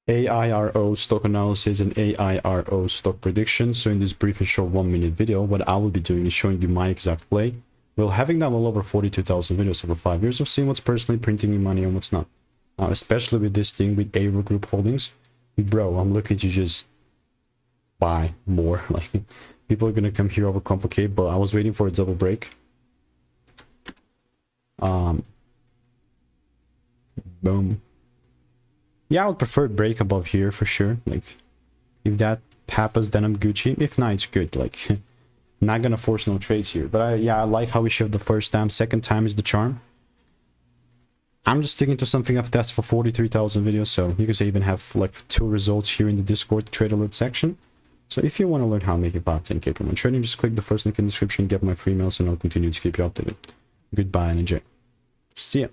AIRO stock analysis and AIRO stock prediction. So in this brief and short 1-minute video, what I will be doing is showing you my exact play. Well, having done well over 42,000 videos over 5 years, of seeing what's personally printing me money and what's not. Now, especially with this thing with AIRO Group Holdings, bro, I'm looking to just buy more. Like, people are gonna come here overcomplicate, but I was waiting for a double break. Boom. Yeah, I would prefer break above here for sure. Like, if that happens, then I'm Gucci. If not, it's good. Like, not gonna force no trades here. But yeah, I like how we showed the first time. Second time is the charm. I'm just sticking to something I've tested for 43,000 videos, so you can say even have like 2 results here in the Discord trade alert section. So if you want to learn how to make about 10k per month trading, just click the first link in the description, get my free emails, and I'll continue to keep you updated. Goodbye and enjoy. See ya.